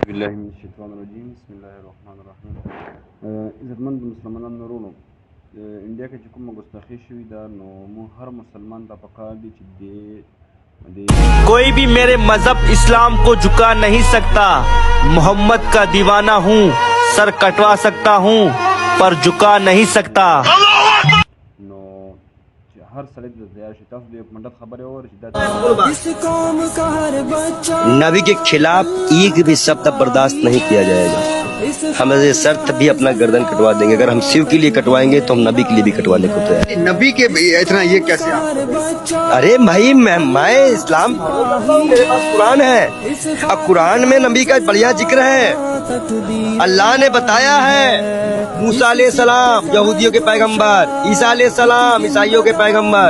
بالله من الشیطان الرجیم بسم الله الرحمن الرحیم. عزتمند مسلمانان ورونو، انډیا کې چې کومه ګستاخی شوې ده نو مو هر مسلمان ته پکار دي چې کوئی بھی میرے مذہب اسلام کو جھکا نہیں سکتا. محمد کا دیوانہ ہوں، سر کٹوا سکتا ہوں پر جھکا نہیں سکتا. نو چې هر سړی د تیار شي. تاسو د یو منډت خبرې واورئ چې نبی کے خلاف ایک بھی شبد برداشت نہیں کیا جائے گا. ہم ایسے شرط بھی اپنا گردن کٹوا دیں گے. اگر ہم شیو کے لیے کٹوائیں گے تو ہم نبی کے لیے بھی کٹوانے کو تیار ہیں. نبی کے اتنا یہ کیسے ارے بھائی میں اسلام میرے پاس قرآن ہے. اب قرآن میں نبی کا بڑھیا ذکر ہے. اللہ نے بتایا ہے موسیٰ علیہ السلام یہودیوں کے پیغمبر، عیسیٰ علیہ السلام عیسائیوں کے پیغمبر،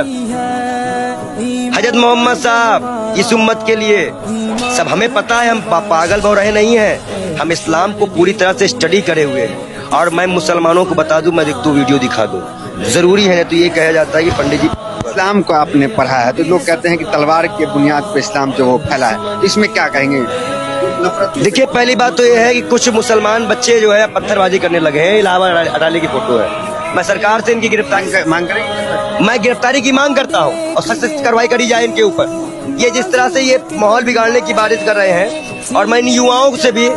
حضرت محمد صاحب اس امت کے لیے سب ہمیں پتہ ہے. ہم پاگل بہو رہے نہیں ہیں. ہم اسلام کو پوری طرح سے اسٹڈی کرے ہوئے ہیں. اور میں مسلمانوں کو بتا دوں، میں ایک دو ویڈیو دکھا دوں. ضروری ہے تو یہ کہا جاتا ہے کہ پنڈت جی اسلام کو آپ نے پڑھا ہے تو لوگ کہتے ہیں کہ تلوار کے بنیاد پہ اسلام جو وہ پھیلا ہے، اس میں کیا کہیں گے؟ دیکھیے پہلی بات تو یہ ہے کہ کچھ مسلمان بچے جو ہے پتھر بازی کرنے لگے ہیں. الہ آباد اٹالے کی فوٹو ہے. میں سرکار سے ان کی گرفتاری مانگ کریں گے؟ میں گرفتاری کی مانگ کرتا ہوں اور سخت سے کارروائی کری جائے ان کے اوپر. یہ جس طرح سے یہ ماحول بگاڑنے کی بارش کر رہے ہیں، اور میں ان یواؤں سے بھی